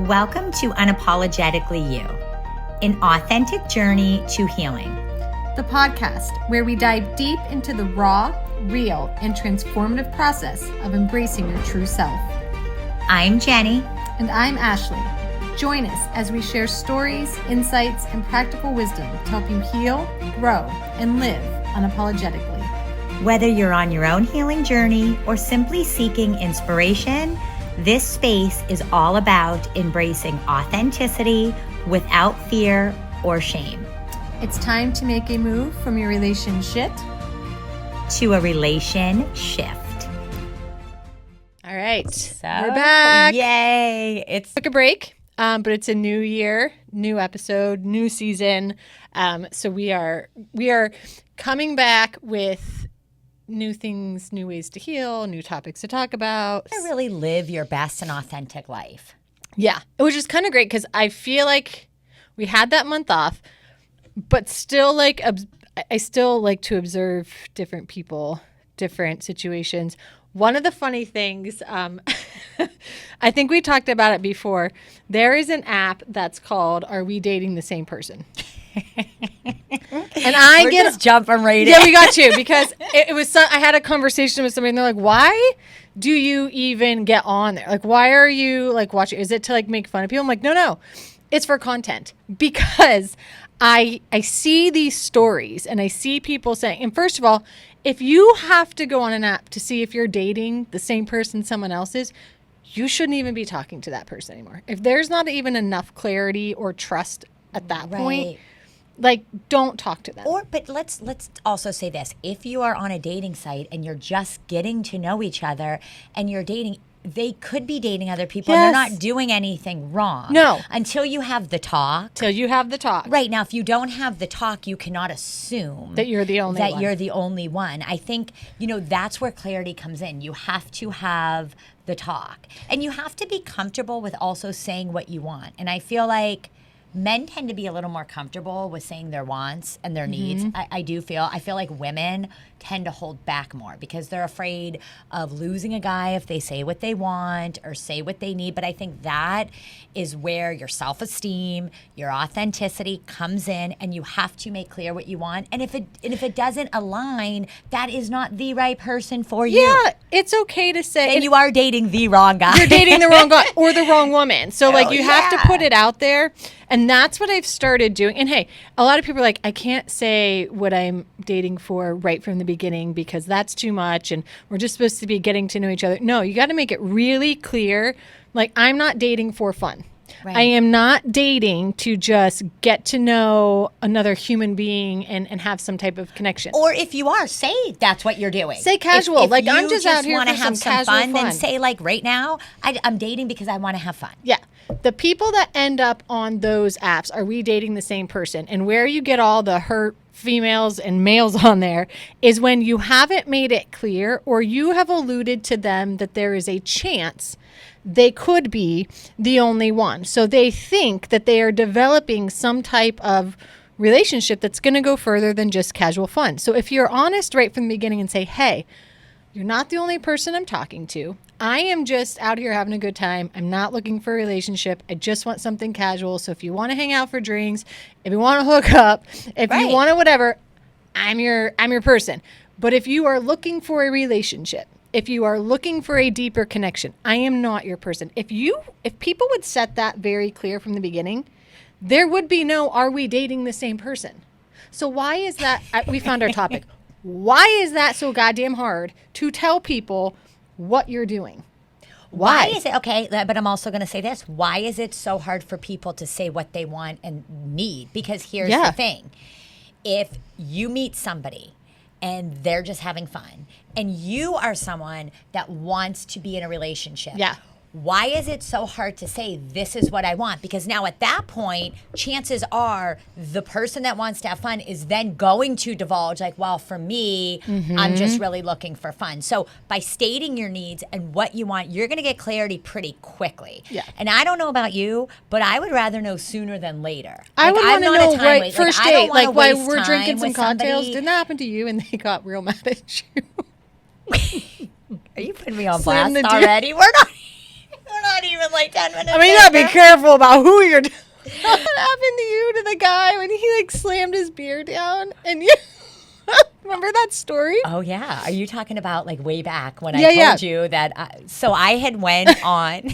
Welcome to Unapologetically You, an authentic journey to healing. The podcast where we dive deep into the raw, real, and transformative process of embracing your true self. I'm Jenny. And I'm Ashley. Join us as we share stories, insights, and practical wisdom to help you heal, grow, and live unapologetically. Whether you're on your own healing journey or simply seeking inspiration, this space is all about embracing authenticity without fear or shame. It's time to make a move from your relationship to a relation shift. All right, So, we're back. Yay! Took a break, but it's a new year, new episode, new season. So we are coming back with new things, new ways to heal, new topics to talk about. To really live your best and authentic life. Yeah, which is kind of great because I feel like we had that month off, but still I still like to observe different people, different situations. One of the funny things, I think we talked about it before. There is an app that's called "Are We Dating the Same Person?" And We're just jumping right in. Yeah, we got you because it was. I had a conversation with somebody, and they're like, "Why do you even get on there? Like, why are you like watching? Is it to like make fun of people?" I'm like, no, it's for content because I see these stories and I see people saying. And first of all, if you have to go on an app to see if you're dating the same person someone else is, you shouldn't even be talking to that person anymore. If there's not even enough clarity or trust at that point. Like, don't talk to them. But let's also say this. If you are on a dating site and you're just getting to know each other and you're dating, they could be dating other people and they're not doing anything wrong. No. Until you have the talk. Till you have the talk. Right. Now, if you don't have the talk, you cannot assume that you're the only one. I think, that's where clarity comes in. You have to have the talk. And you have to be comfortable with also saying what you want. And I feel like men tend to be a little more comfortable with saying their wants and their needs. I feel like women tend to hold back more because they're afraid of losing a guy if they say what they want or say what they need. But I think that is where your self-esteem, your authenticity comes in, and you have to make clear what you want. And if it doesn't align, that is not the right person for you. Yeah, it's okay to say. And you are dating the wrong guy. You're dating the wrong guy or the wrong woman. So you have to put it out there. And that's what I've started doing. And hey, a lot of people are like, I can't say what I'm dating for right from the beginning because that's too much. And we're just supposed to be getting to know each other. No, you got to make it really clear. Like, I'm not dating for fun. Right. I am not dating to just get to know another human being and have some type of connection. Or if you are, say that's what you're doing. Say casual. If I'm just out here want to for have some fun, then say right now, I'm dating because I want to have fun. Yeah. The people that end up on those apps, are we dating the same person? And where you get all the hurt females and males on there is when you haven't made it clear or you have alluded to them that there is a chance they could be the only one. So they think that they are developing some type of relationship that's going to go further than just casual fun. So if you're honest right from the beginning and say, hey, you're not the only person I'm talking to. I am just out here having a good time. I'm not looking for a relationship. I just want something casual. So if you want to hang out for drinks, if you want to hook up, if you want to whatever, I'm your person. But if you are looking for a relationship, if you are looking for a deeper connection, I am not your person. If people would set that very clear from the beginning, there would be no, are we dating the same person? So why is that? We found our topic. Why is that so goddamn hard to tell people what you're doing? Why is it okay? But I'm also going to say this. Why is it so hard for people to say what they want and need? Because here's the thing. If you meet somebody and they're just having fun and you are someone that wants to be in a relationship. Yeah. Why is it so hard to say this is what I want? Because now at that point, chances are the person that wants to have fun is then going to divulge like, well, for me, I'm just really looking for fun. So by stating your needs and what you want, you're going to get clarity pretty quickly. Yeah. And I don't know about you, but I would rather know sooner than later. I would want to know right first date, like while we're drinking some cocktails. Didn't that happen to you and they got real mad at you? Are you putting me on blast already? We're not even like 10 minutes. I mean, you gotta be careful about who you're. What happened to you to the guy when he like slammed his beer down and you? Remember that story? Oh yeah, are you talking about like way back when Yeah, I yeah. told you that? So I had went on.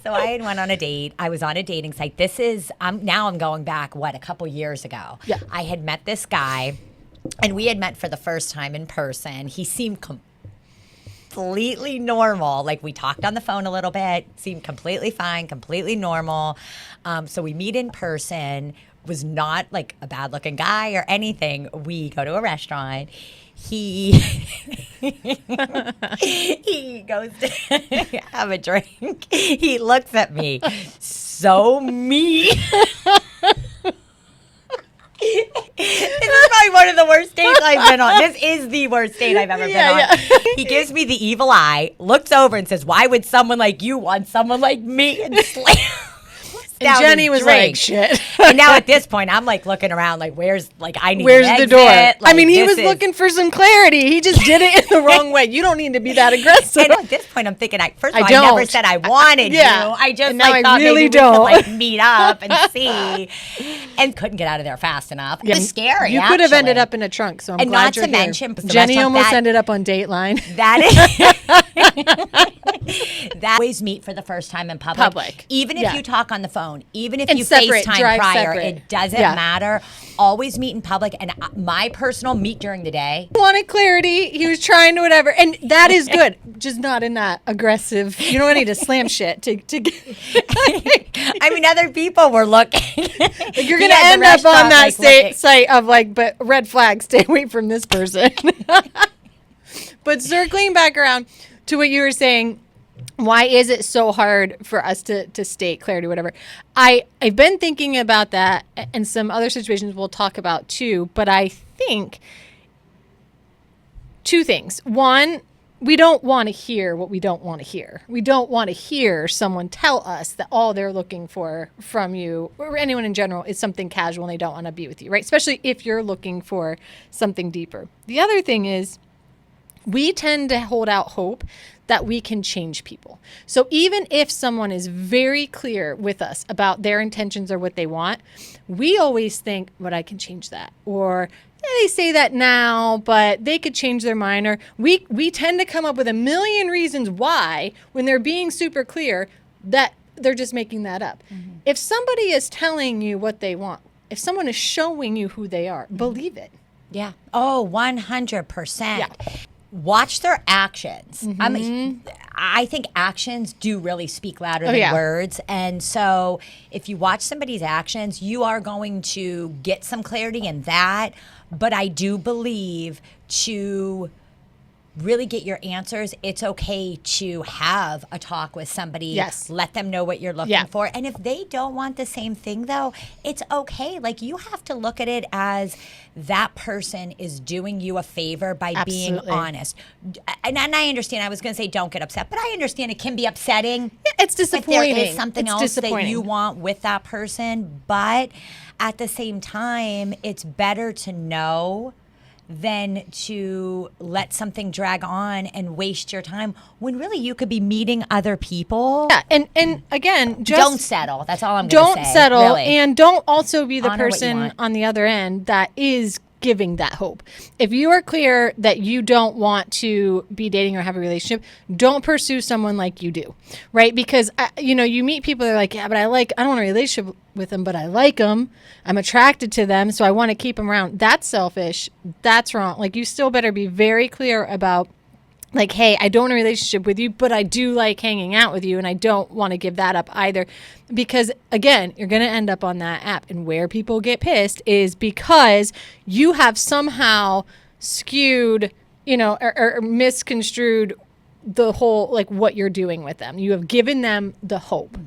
So I had went on a date. I was on a dating site. This is now I'm going back a couple years ago. Yeah. I had met this guy, and we had met for the first time in person. He seemed completely normal. Like we talked on the phone a little bit, seemed completely fine, completely normal. So we meet in person. Was not like a bad looking guy or anything. We go to a restaurant. He he goes to have a drink. He looks at me so mean. This is probably one of the worst dates I've been on. This is the worst date I've ever been on. Yeah. He gives me the evil eye, looks over and says, "Why would someone like you want someone like me?" And slam. And Jenny was like, "Shit." And now at this point, I'm like looking around, like, where's an the exit? door? I Like, mean, he this was looking for some clarity. He just did it in the wrong way. You don't need to be that aggressive. And at this point, I'm thinking, first of all, I don't. never said I wanted Yeah. you. I just And now I thought really maybe don't. we could meet up and see. And couldn't get out of there fast enough. It was scary. You could have ended actually. up in a trunk. So I'm And glad not you're to here. mention, the Jenny restaurant almost that- ended up on Dateline. That always meet for the first time in public. Even if Yeah. you talk on the phone, even if And you separate, FaceTime drive prior, separate. it doesn't Yeah. matter. Always meet in public. And my personal meet during the day. Wanted clarity. He was trying to whatever. And that is good. Just not in that aggressive, you don't need to slam shit to get. I mean, other people were looking. Like you're going to end up on that site of like, but red flag, stay away from this person. But circling back around to what you were saying, why is it so hard for us to state clarity, whatever? I've been thinking about that and some other situations we'll talk about too, but I think two things. One, we don't want to hear what we don't want to hear. We don't want to hear someone tell us that all they're looking for from you or anyone in general is something casual and they don't want to be with you, right? Especially if you're looking for something deeper. The other thing is we tend to hold out hope that we can change people. So even if someone is very clear with us about their intentions or what they want, we always think, but I can change that. Or they say that now, but they could change their mind. Or we tend to come up with a million reasons why, when they're being super clear, that they're just making that up. Mm-hmm. If somebody is telling you what they want, if someone is showing you who they are, believe it. Yeah. Oh, 100%. Yeah. Watch their actions. Mm-hmm. I think actions do really speak louder than words. And so if you watch somebody's actions, you are going to get some clarity in that. But I do believe to really get your answers, it's okay to have a talk with somebody. Yes. Let them know what you're looking for. And if they don't want the same thing, though, it's okay. Like, you have to look at it as that person is doing you a favor by being honest. And I understand. I was going to say don't get upset, but I understand it can be upsetting. Yeah, it's disappointing. If there is something else that you want with that person. But at the same time, it's better to know than to let something drag on and waste your time when really you could be meeting other people. Yeah, and again, just don't settle. That's all I'm going to say. Don't settle, really. and don't also be the Honor what you person want. on the other end that is giving that hope. If you are clear that you don't want to be dating or have a relationship, don't pursue someone like you do, right? Because you meet people that are like, yeah, but I don't want a relationship with them, but I like them. I'm attracted to them, so I want to keep them around. That's selfish. That's wrong. Like, you still better be very clear about, like, hey, I don't want a relationship with you, but I do like hanging out with you, and I don't want to give that up either. Because, again, you're going to end up on that app. And where people get pissed is because you have somehow skewed, or misconstrued the whole, like, what you're doing with them. You have given them the hope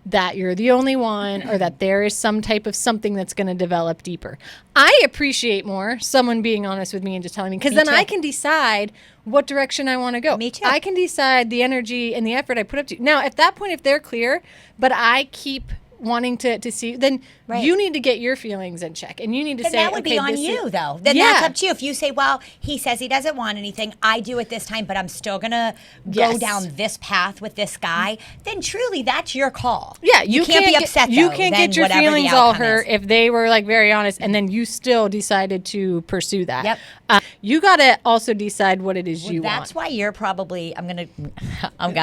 that you're the only one, or that there is some type of something that's going to develop deeper. I appreciate more someone being honest with me and just telling me, because then I can decide what direction I want to go. Me too. I can decide the energy and the effort I put up to. Now, at that point, if they're clear, but I keep wanting to see, then Right. you need to get your feelings in check, and you need to Then say, that would be okay, on this is- you, though. Then Yeah. that's up to you. If you say, well, he says he doesn't want anything, I do at this time, but I'm still going to go Yes. down this path with this guy, then truly that's your call. Yeah, you can't be upset, You though, can't then get your whatever the feelings all outcome hurt is. if they were like very honest, and then you still decided to pursue that. Yep. You got to also decide what it is you That's want. why you're probably, I'm gonna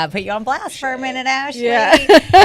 put you on blast for a minute, Ashley. Yeah.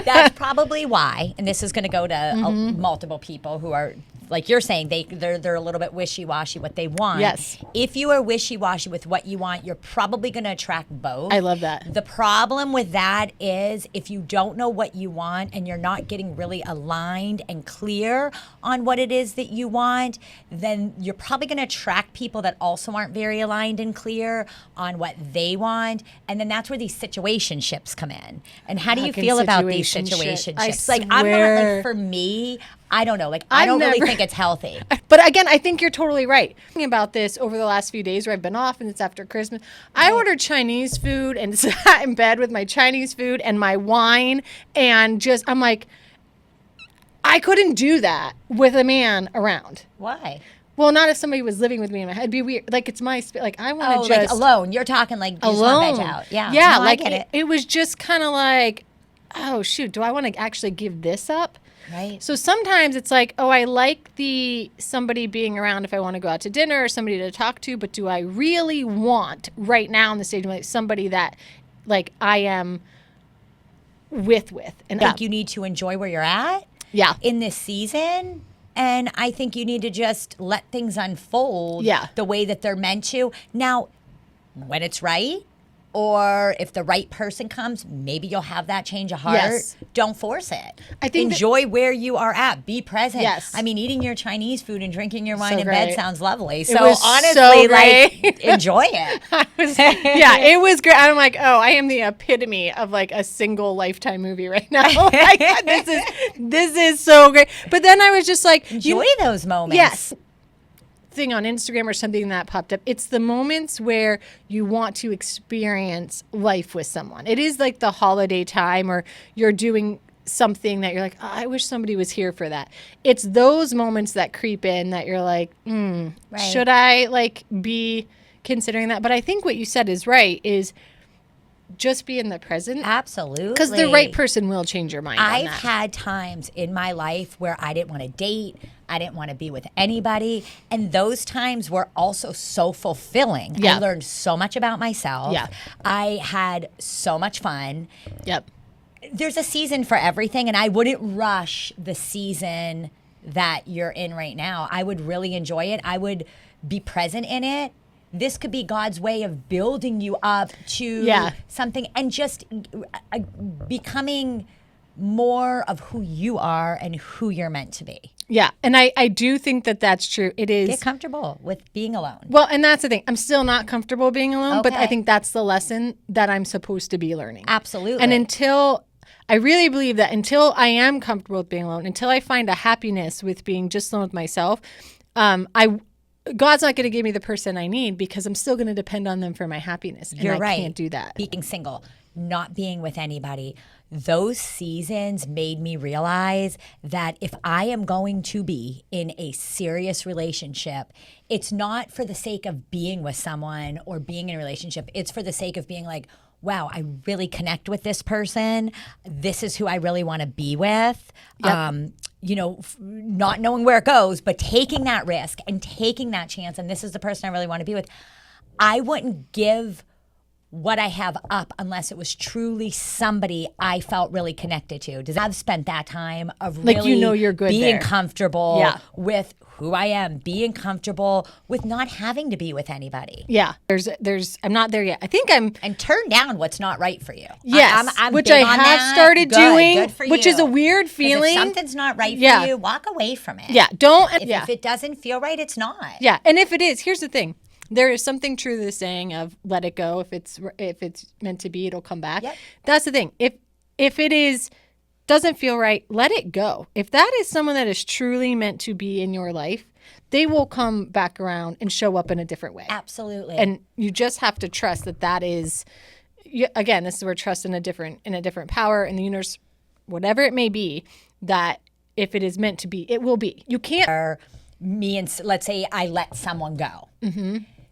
That's probably why, and this is gonna go to multiple people who are, like you're saying, they're a little bit wishy-washy what they want. Yes. If you are wishy-washy with what you want, you're probably gonna attract both. I love that. The problem with that is if you don't know what you want and you're not getting really aligned and clear on what it is that you want, then you're probably going to attract people that also aren't very aligned and clear on what they want. And then that's where these situationships come in. And how do you Fucking feel about these situationship. situationships? I Like, I'm not, swear. like, for me, I don't know. Like, I I've don't really never- think it's healthy. But again, I think you're totally right. Thinking about this over the last few days where I've been off and it's after Christmas, I ordered Chinese food and sat in bed with my Chinese food and my wine, and just, I'm like, I couldn't do that with a man around. Why? Well, not if somebody was living with me in my head. It'd be weird. Like, it's my like, I want Oh, to just like alone. You're talking like you just alone. want veg out. Yeah. Yeah. No, Like I get it. it was just kind of like, oh shoot, do I want to actually give this up? Right. So sometimes it's like, oh, I like somebody being around if I want to go out to dinner or somebody to talk to, but do I really want right now on the stage like somebody that like I am with? And I think you need to enjoy where you're at. Yeah. In this season. And I think you need to just let things unfold Yeah. the way that they're meant to. Now, when it's right, or if the right person comes, maybe you'll have that change of heart. Yes. Don't force it. I think that- enjoy where you are at. Be present. Yes. I mean, eating your Chinese food and drinking your wine So in bed great. sounds lovely. It So was so honestly, like, great. enjoy it. Yeah, it was great. I'm like, oh, I am the epitome of like a single Lifetime movie right now. Like, this is so great. But then I was just like, Enjoy those moments. yes. Thing on Instagram or something that popped up. It's the moments where you want to experience life with someone. It is like the holiday time, or you're doing something that you're like, oh, I wish somebody was here for that. It's those moments that creep in that you're like, Right. should I like be considering that? But I think what you said is right, is just be in the present. Absolutely. Because the right person will change your mind on I've that. had times in my life where I didn't want to date. I didn't want to be with anybody. And those times were also so fulfilling. Yeah. I learned so much about myself. Yeah. I had so much fun. Yep. There's a season for everything, and I wouldn't rush the season that you're in right now. I would really enjoy it. I would be present in it. This could be God's way of building you up to Yeah. something, and just becoming more of who you are and who you're meant to be. Yeah. And I do think that that's true. It is. Get comfortable with being alone. Well, and that's the thing. I'm still not comfortable being alone, but I Okay. think that's the lesson that I'm supposed to be learning. Absolutely. And I really believe that until I am comfortable with being alone, until I find a happiness with being just alone with myself, God's not going to give me the person I need, because I'm still going to depend on them for my happiness. And You're I right. can't do that. Being single, not being with anybody, those seasons made me realize that if I am going to be in a serious relationship, it's not for the sake of being with someone or being in a relationship. It's for the sake of being like, wow, I really connect with this person. This is who I really want to be with. Not knowing where it goes, but taking that risk and taking that chance. And this is the person I really want to be with. I wouldn't give what I have up unless it was truly somebody I felt really connected to. I've spent that time of Like, really you know you're good being there. comfortable Yeah. with who I am, being comfortable with not having to be with anybody. Yeah. I'm not there yet. I think I'm. And turn down what's not right for you. Yes, I'm which big I on have that. started Good, doing, good for which you. is a weird 'Cause feeling. If something's not right for Yeah. you, walk away from it. Yeah. Don't. If it doesn't feel right, it's not. Yeah, and if it is, here's the thing: there is something true to the saying of "let it go." If it's meant to be, it'll come back. Yep. That's the thing. If it is doesn't feel right, let it go. If that is someone that is truly meant to be in your life, they will come back around and show up in a different way. Absolutely. And you just have to trust that is. Again, this is where trust in a different power in the universe, whatever it may be. that if it is meant to be, it will be. You can't. Or me and let's say I let someone go.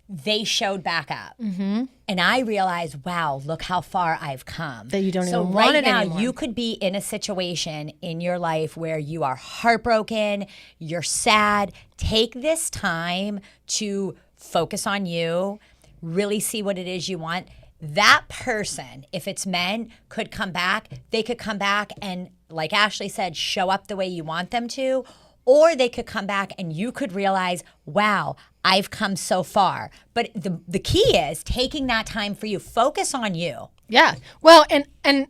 They showed back up. And I realized, wow, look how far I've come. That you don't so even right want it now, anymore. you could be in a situation in your life where you are heartbroken, you're sad. Take this time to focus on you, really see what it is you want. That person, if it's men, could come back. They could come back and, like Ashley said, show up the way you want them to. Or they could come back and you could realize, wow, I've come so far. But the key is taking that time for you. Focus on you. Yeah. Well, and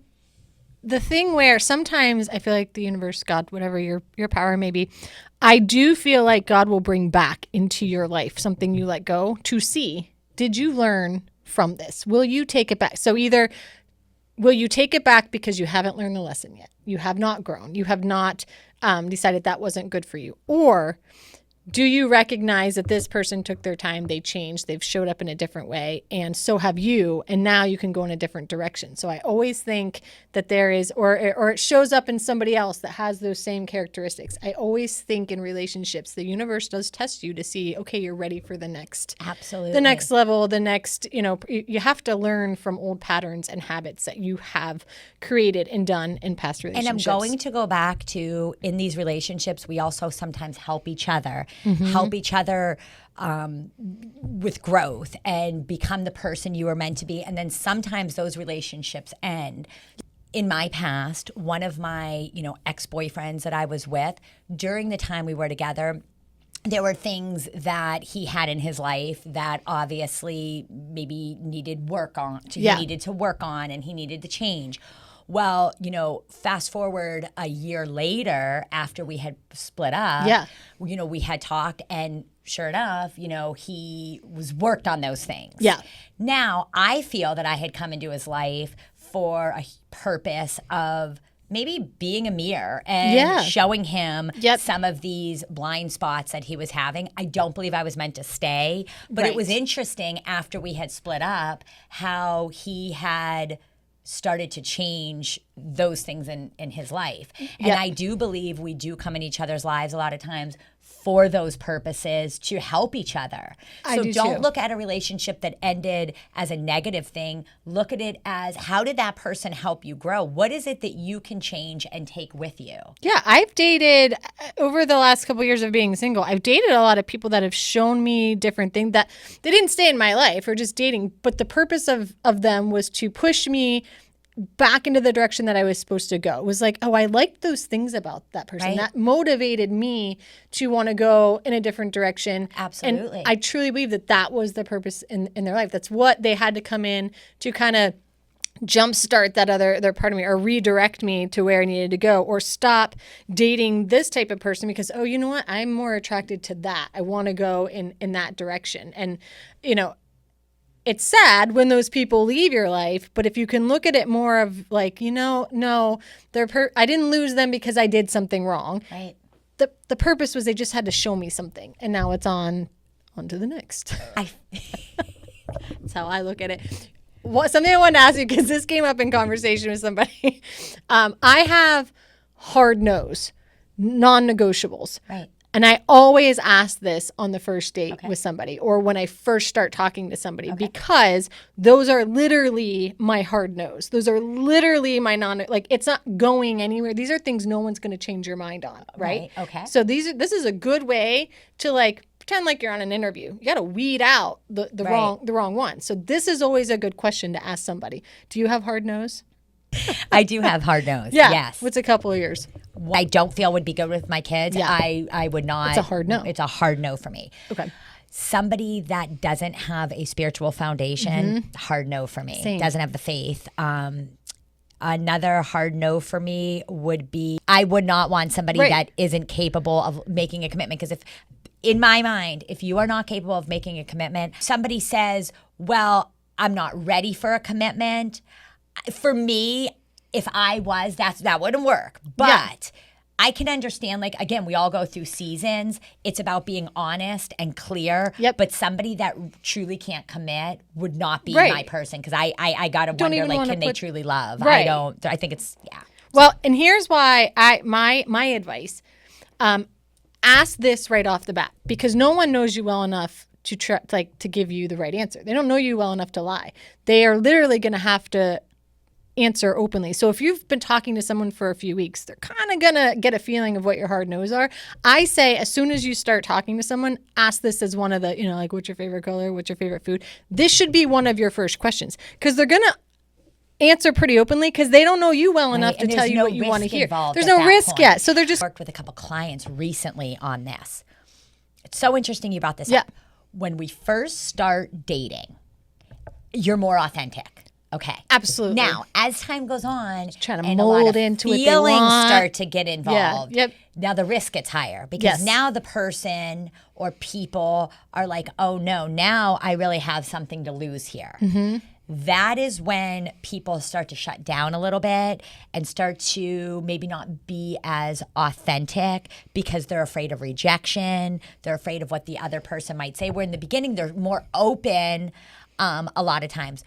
the thing where sometimes I feel like the universe, God, whatever your power may be, I do feel like God will bring back into your life something you let go to see, did you learn from this? Will you take it back? So either will you take it back because you haven't learned the lesson yet? You have not grown. You have not decided that wasn't good for you. Or do you recognize that this person took their time, they changed, they've showed up in a different way, and so have you, and now you can go in a different direction. So I always think that there is, or it shows up in somebody else that has those same characteristics. I always think in relationships, the universe does test you to see, okay, you're ready for the next, Absolutely. the next level, the next, you have to learn from old patterns and habits that you have created and done in past And relationships. I'm going to go back to, in these relationships, we also sometimes help each other, help each other with growth and become the person you were meant to be. And then sometimes those relationships end. In my past, one of my, ex-boyfriends that I was with, during the time we were together, there were things that he had in his life that obviously maybe needed work on. He needed to work on and he needed to change. Well, fast forward a year later after we had split up, we had talked and sure enough, he was worked on those things. Yeah. Now, I feel that I had come into his life for a purpose of maybe being a mirror and showing him some of these blind spots that he was having. I don't believe I was meant to stay, but it was interesting after we had split up how he had started to change those things in his life. And I do believe we do come in each other's lives a lot of times for those purposes to help each other. So don't look at a relationship that ended as a negative thing. Look at it as, how did that person help you grow? What is it that you can change and take with you? Yeah, I've dated over the last couple of years of being single. I've dated a lot of people that have shown me different things that they didn't stay in my life or just dating, but the purpose of them was to push me back into the direction that I was supposed to go. It was like, oh, I liked those things about that person. Right. That motivated me to want to go in a different direction. Absolutely. And I truly believe that was the purpose in their life. That's what they had to come in to kind of jumpstart that other part of me or redirect me to where I needed to go or stop dating this type of person because, oh, you know what? I'm more attracted to that. I want to go in that direction. And, it's sad when those people leave your life, but if you can look at it more of like, no, I didn't lose them because I did something wrong. Right. The purpose was they just had to show me something, and now it's on to the next. That's how I look at it. Something I wanted to ask you, because this came up in conversation with somebody. I have hard no's, non-negotiables. Right. And I always ask this on the first date with somebody or when I first start talking to somebody because those are literally my hard no's. Those are literally my it's not going anywhere. These are things no one's going to change your mind on, right? Okay. So this is a good way to pretend like you're on an interview. You got to weed out the wrong one. So this is always a good question to ask somebody. Do you have hard no's? I do have hard nose. Yeah. Yes. What's a couple of yours? I don't feel would be good with my kids. Yeah. I would not. It's a hard no. It's a hard no for me. Okay. Somebody that doesn't have a spiritual foundation, hard no for me. Same. Doesn't have the faith. Another hard no for me would be I would not want somebody that isn't capable of making a commitment. Because in my mind, if you are not capable of making a commitment, somebody says, well, I'm not ready for a commitment. For me, if I was, that wouldn't work. But I can understand, again, we all go through seasons. It's about being honest and clear. Yep. But somebody that truly can't commit would not be my person because I got to wonder, even wanna can they put- truly love? Right. I think it's, Well, and here's why my advice, ask this right off the bat, because no one knows you well enough to to give you the right answer. They don't know you well enough to lie. They are literally going to have to answer openly. So if you've been talking to someone for a few weeks, they're kind of going to get a feeling of what your hard no's are. I say, as soon as you start talking to someone, ask this as one of the, like, what's your favorite color? What's your favorite food? This should be one of your first questions, because they're going to answer pretty openly, because they don't know you well enough to tell you what you want to hear. There's no risk yet. So they're just worked with a couple clients recently on this. It's so interesting you brought this Yeah. up. When we first start dating, you're more authentic. Okay. Absolutely. Now, as time goes on, trying to and a lot mold of into what they feelings want. start to get involved. Yep. Now the risk gets higher, because Yes. now the person or people are like, oh no, now I really have something to lose here. Mm-hmm. That is when people start to shut down a little bit and start to maybe not be as authentic, because they're afraid of rejection. They're afraid of what the other person might say. Where in the beginning, they're more open a lot of times.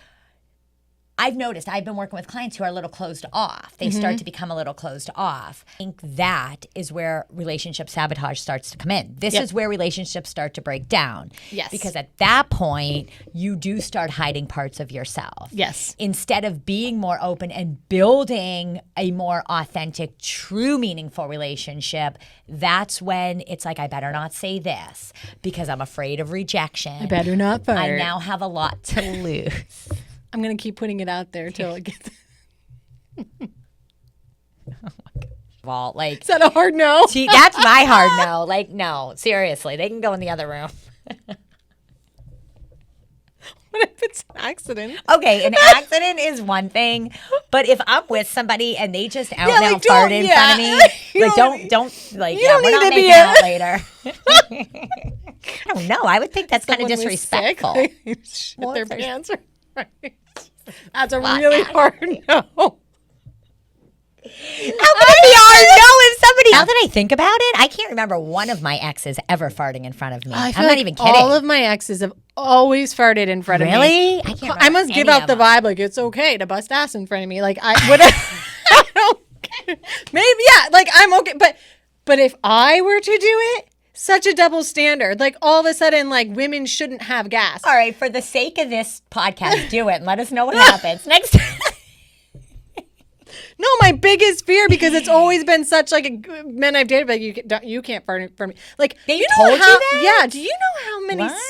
I've noticed, I've been working with clients who are a little closed off. They start to become a little closed off. I think that is where relationship sabotage starts to come in. This Yep. is where relationships start to break down. Yes. Because at that point, you do start hiding parts of yourself. Yes. Instead of being more open and building a more authentic, true, meaningful relationship, that's when it's like, I better not say this because I'm afraid of rejection. I better not fart. I now have a lot to lose. I'm going to keep putting it out there until it gets. Well, like, Is that a hard no? see, that's my hard no. Like, no, seriously, they can go in the other room. What if it's an accident? Okay, an accident is one thing, but if I'm with somebody and they just out Yeah, now like, fart don't- in yeah. front of me, You like don't like you yeah, don't we're need not to be making a- out later. I don't know. I would think that's kind of Someone was disrespectful. sick, they shit Well, their it's like- pants. Right. That's a really hard no. How could it be hard? No, if somebody. Now that I think about it, I can't remember one of my exes ever farting in front of me. I I'm feel not like even kidding. all of my exes have always farted in front of me. Really? I can't remember I must give any out of the them. vibe like it's okay to bust ass in front of me. Like I would. I don't. Maybe yeah. Like I'm okay, but if I were to do it, such a double standard. Like all of a sudden, like women shouldn't have gas. All right, for the sake of this podcast, do it and let us know what happens next time. No, my biggest fear, because it's always been such like men I've dated, like you can't fart in front of me. Like They you know told you how, that? Yeah. Do you know how many What?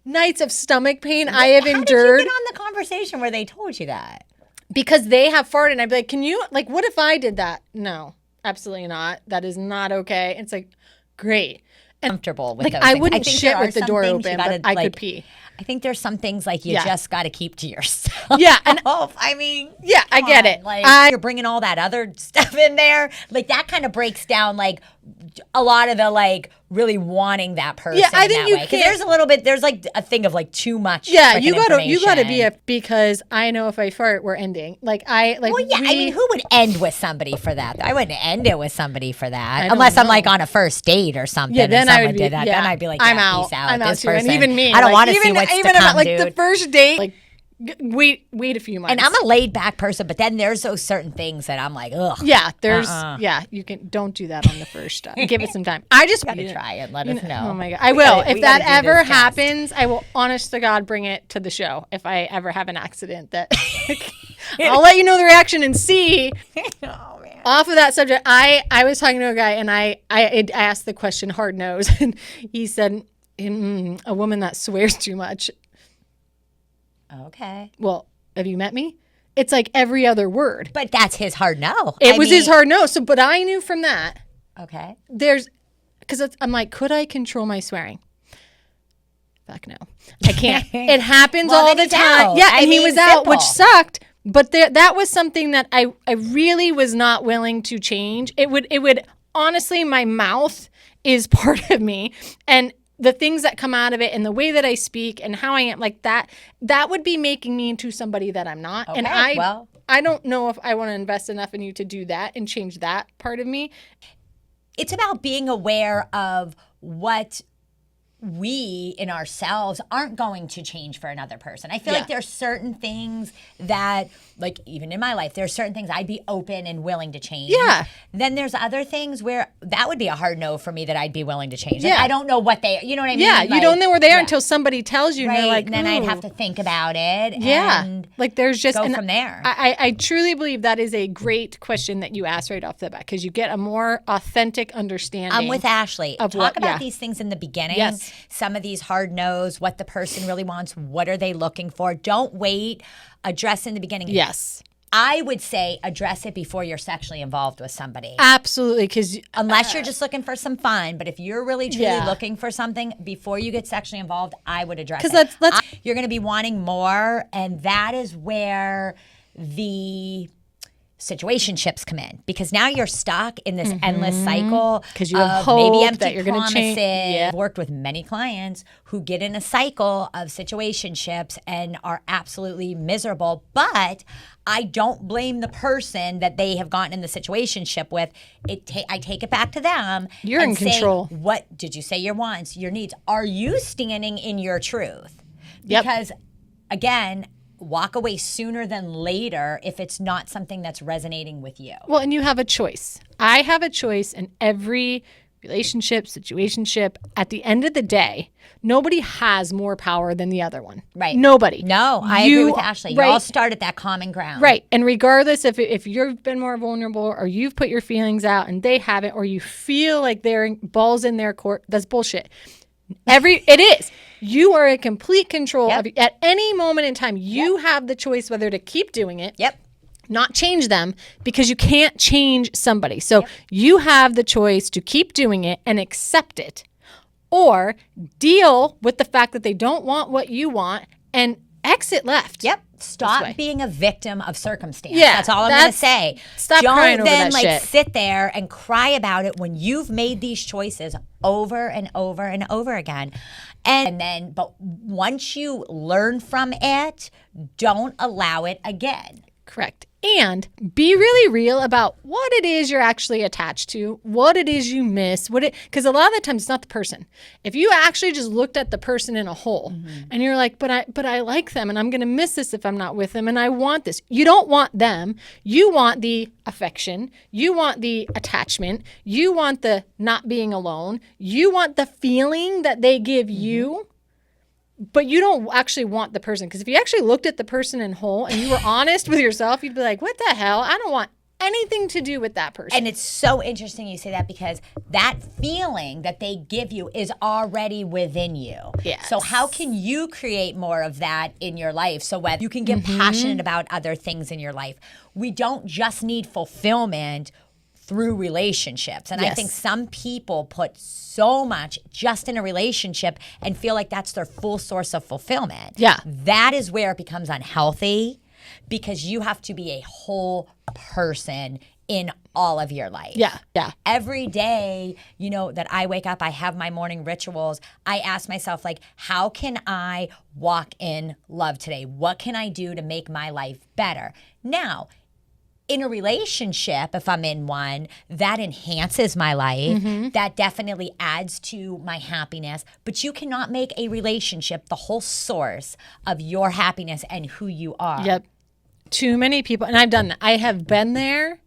nights of stomach pain I have How endured did you get on the conversation where they told you that? because they have farted? And I'd be like, can you, like, what if I did that? No, absolutely not. That is not okay. It's like, great. And Comfortable with like those I things. wouldn't think shit there are with the some door things open, you but gotta, I like, could pee. I think there's some things like you Yeah. just got to keep to yourself. Yeah, and I mean, yeah, I come get on, it. Like you're bringing all that other stuff in there, like that kind of breaks down like a lot of the like really wanting that person. Yeah, I in think that you way. 'Cause can't- there's a little bit. There's like a thing of like too much. Yeah, frickin' you gotta be information. because I know if I fart, we're ending. Like Well, yeah. I mean, who would end with somebody for that? I wouldn't end it with somebody for that, don't unless I'm know. like on a first date or something. Yeah, and then I someone would be. did that. Yeah, Then I'd be like, I'm yeah, out. peace out. I'm out This too. And person- even me, I don't like, want to see even what's even to come, about like dude. the first date. Like wait a few months. And I'm a laid back person, but then there's those certain things that I'm like, ugh. yeah. There's Uh-uh. yeah. You can don't do that on the first. Give it some time. I just Gotta try it. Let us know. Oh my god, I will. We If that gotta do ever this test. happens, I will, honest to God, bring it to the show. If I ever have an accident, that I'll let you know the reaction and see. Oh man. Off of that subject, I was talking to a guy and I asked the question hard nose, and he said, a woman that swears too much. Okay. Well, have you met me? It's like every other word. But that's his hard no. It was his hard no. So, but I knew from that. Okay. Because I'm like, could I control my swearing? Fuck no, I can't. It happens Well, all then the he's time. out. Yeah, I and he mean, was out, which simple. sucked. But that was something that I really was not willing to change. It would honestly, my mouth is part of me, and the things that come out of it, and the way that I speak, and how I am, like that would be making me into somebody that I'm not. And Okay, well. I don't know if I want to invest enough in you to do that and change that part of me. It's about being aware of what we in ourselves aren't going to change for another person. I feel like there's certain things that, like even in my life, there's certain things I'd be open and willing to change. Yeah. Then there's other things where that would be a hard no for me that I'd be willing to change. Like, Yeah. I don't know what they, you know what I mean? Yeah, Like, you don't know where they are until somebody tells you, and right. you're like, And then I'd "Ooh." have to think about it. Yeah, And like there's just go and from there. I truly believe that is a great question that you asked right off the bat, because you get a more authentic understanding. I'm with Ashley. of Talk what- about yeah. these things in the beginning. Yes. Some of these hard no's, what the person really wants, what are they looking for. Don't wait. Address in the beginning. Yes, I would say address it before you're sexually involved with somebody. absolutely, because Unless you're just looking for some fun. But if you're really truly Yeah. looking for something before you get sexually involved, I would address it. 'Cause let's- You're going to be wanting more. And that is where the situationships come in, because now you're stuck in this endless cycle 'Cause you have of maybe hope empty that you're gonna promises. change. Yeah. I've worked with many clients who get in a cycle of situationships and are absolutely miserable, but I don't blame the person that they have gotten in the situationship with. I take it back to them. You're and in say, control. what did you say your wants, your needs? Are you standing in your truth? Yep. Because again, walk away sooner than later if it's not something that's resonating with you. well, and you have a choice. I have a choice in every relationship, situationship. At the end of the day, nobody has more power than the other one. Right. Nobody. No, I You- agree with Ashley. You right. all start at that common ground. Right. And regardless if you've been more vulnerable or you've put your feelings out and they haven't, or you feel like they're balls in their court, that's bullshit. It is. You are in complete control Yep. of at any moment in time. You have the choice whether to keep doing it, Yep. not change them, because you can't change somebody. So you have the choice to keep doing it and accept it, or deal with the fact that they don't want what you want and exit left. Yep. way. Stop being a victim of circumstance. Yeah, That's all I'm going to that's- say. stop Don't crying over then that shit. sit there and cry about it when you've made these choices over and over and over again. And then, but once you learn from it, don't allow it again. Correct. And be really real about what it is you're actually attached to, what it is you miss, because a lot of the times it's not the person. If you actually just looked at the person in a whole and you're like, but I like them and I'm going to miss this if I'm not with them and I want this. You don't want them. You want the affection. You want the attachment. You want the not being alone. You want the feeling that they give you. But you don't actually want the person, because if you actually looked at the person in whole and you were honest with yourself, you'd be like, what the hell? I don't want anything to do with that person. And it's so interesting you say that, because that feeling that they give you is already within you. Yes. So how can you create more of that in your life, so whether you can get passionate about other things in your life? We don't just need fulfillment through relationships. And I Yes. think some people put so much just in a relationship and feel like that's their full source of fulfillment. Yeah. That is where it becomes unhealthy, because you have to be a whole person in all of your life. Yeah. Every day, that I wake up, I have my morning rituals. I ask myself, like, how can I walk in love today? What can I do to make my life better? Now, in a relationship, if I'm in one, that enhances my life. That definitely adds to my happiness. But you cannot make a relationship the whole source of your happiness and who you are. Yep. Too many people, and I've done that. I have been there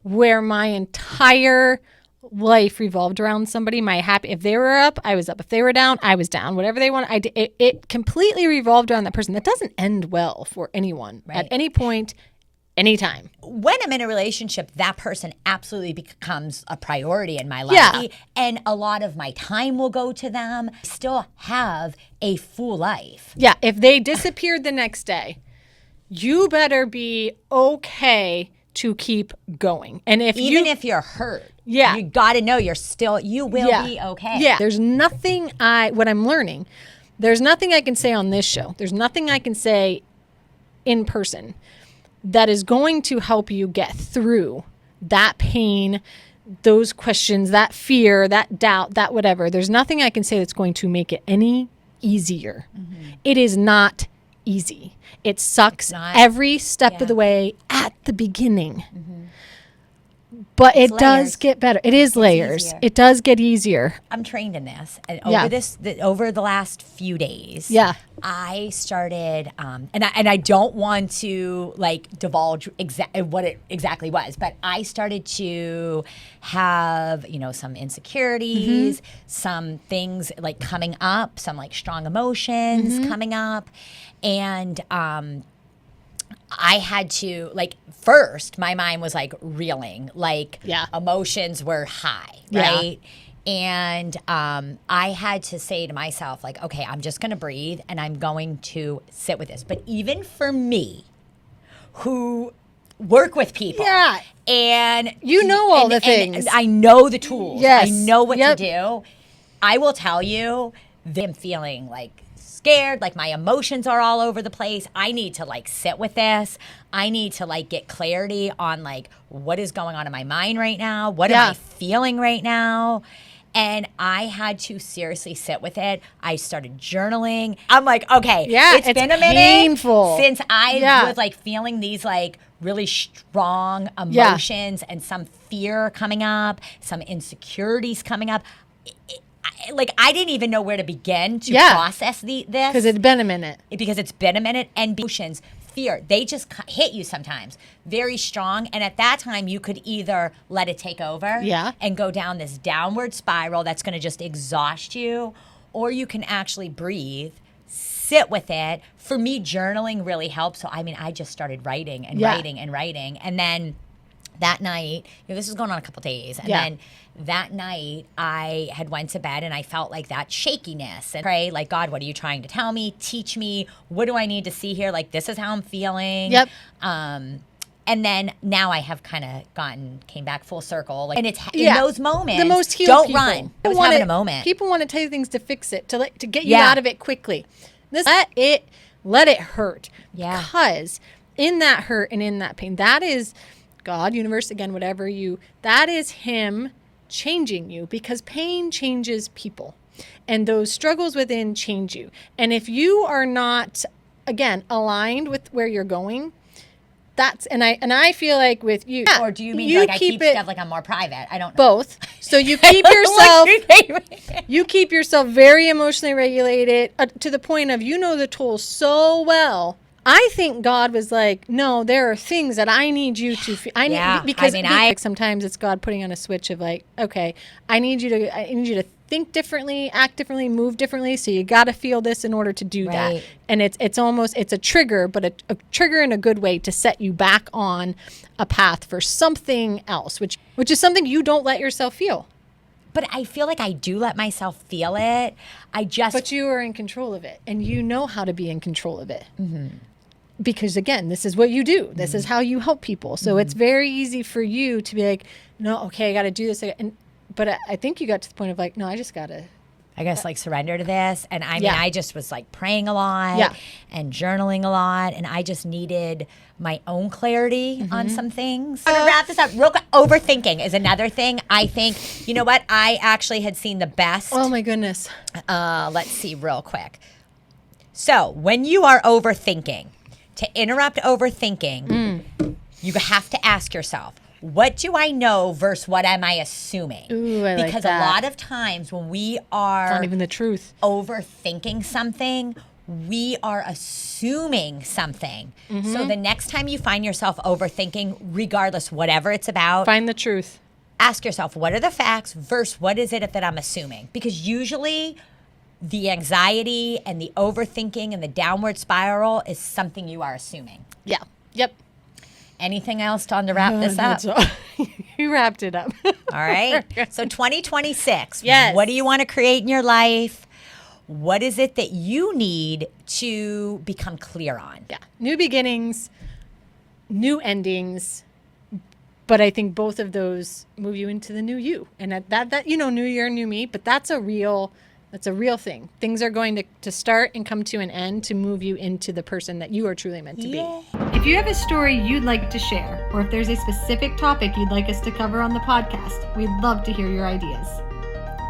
where my entire life revolved around somebody. If they were up, I was up. If they were down, I was down. Whatever they want, I did. It completely revolved around that person. That doesn't end well for anyone at any point, anytime. When I'm in a relationship, that person absolutely becomes a priority in my life. Yeah. And a lot of my time will go to them. I still have a full life. Yeah. If they disappeared the next day, you better be okay to keep going. And if Even if you're hurt, Yeah. you got to know you will be okay. Yeah. There's nothing what I'm learning, there's nothing I can say on this show. There's nothing I can say in person that is going to help you get through that pain, those questions, that fear, that doubt, that whatever. There's nothing I can say that's going to make it any easier. It is not easy. It sucks Not- every step of the way at the beginning. But it layers. does get better. It is layers. easier. It does get easier. I'm trained in this, and Yeah. over the last few days, Yeah. I started, and I don't want to like divulge what it exactly was, but I started to have some insecurities, some things like coming up, some like strong emotions coming up, and I had to first my mind was like reeling, Yeah. emotions were high, Yeah. right? And I had to say to myself, like, okay, I'm just going to breathe and I'm going to sit with this. But even for me, who work with people, Yeah. and You know all the and things. I know the tools. Yes. I know what Yep. to do. I will tell you, I'm feeling like scared, like my emotions are all over the place. I need to like sit with this. I need to like get clarity on like what is going on in my mind right now. What Yeah. am I feeling right now? And I had to seriously sit with it. I started journaling. I'm like, okay, Yeah, it's it's been a minute painful. since I Yeah. was like feeling these like really strong Yeah. emotions and some fear coming up, some insecurities coming up. I didn't even know where to begin to Yeah. process this Because it's been a minute. because it's been a minute, and emotions, fear, they just hit you sometimes very strong, and at that time you could either let it take over Yeah. and go down this downward spiral that's going to just exhaust you, or you can actually breathe, sit with it. For me, journaling really helps. So I just started writing and Yeah. writing and writing, and then that night, this was going on a couple days, and Yeah. then that night I had went to bed and I felt like that shakiness and pray like, God, what are you trying to tell me? Teach me. What do I need to see here? Like, this is how I'm feeling. Yep. And then now I have kind of came back full circle. Like, and it's in Yeah. those moments. The most healed don't people. run. I People was wanna- having a moment. People want to tell you things to fix it, to get you Yeah. out of it quickly. Let it hurt. Yeah. Because in that hurt and in that pain, that is God, universe, again, whatever that is Him changing you, because pain changes people. And those struggles within change you. And if you are not, again, aligned with where you're going, and I feel like with you, or do you mean like I keep stuff like I'm more private? I don't know. both. So you keep yourself you keep yourself very emotionally regulated to the point of the tools so well. I think God was like, no, there are things that I need you to feel. Because sometimes it's God putting on a switch of like, okay, I need you to think differently, act differently, move differently. So you got to feel this in order to do that. Right. And it's a trigger, but a trigger in a good way to set you back on a path for something else, which is something you don't let yourself feel. But I feel like I do let myself feel it. But you are in control of it, and you know how to be in control of it. Mm-hmm. Because again, this is what you do. This is how you help people. So it's very easy for you to be like, no, okay, I got to do this. But I think you got to the point of like, no, I just got to. I guess like surrender to this. And I just was like praying a lot and journaling a lot. And I just needed my own clarity on some things. I'm going to wrap this up real quick. Overthinking is another thing. I think, you know what? I actually had seen the best. Oh my goodness. Let's see real quick. So when you are overthinking, to interrupt overthinking, you have to ask yourself, what do I know versus what am I assuming? Ooh, I like because that. a lot of times when we are Not even the truth. overthinking something, we are assuming something. So the next time you find yourself overthinking, regardless, whatever it's about, Find the truth. ask yourself, what are the facts versus what is it that I'm assuming? Because usually the anxiety and the overthinking and the downward spiral is something you are assuming. Yeah. Yep. Anything else to wrap this up? That's all. You wrapped it up. All right. So 2026. Yes. What do you want to create in your life? What is it that you need to become clear on? Yeah. New beginnings, new endings. But I think both of those move you into the new you. And that new year, new me, but that's a real thing. Things are going to start and come to an end to move you into the person that you are truly meant to be. If you have a story you'd like to share, or if there's a specific topic you'd like us to cover on the podcast, we'd love to hear your ideas.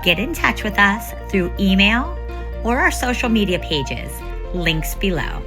Get in touch with us through email or our social media pages. Links below.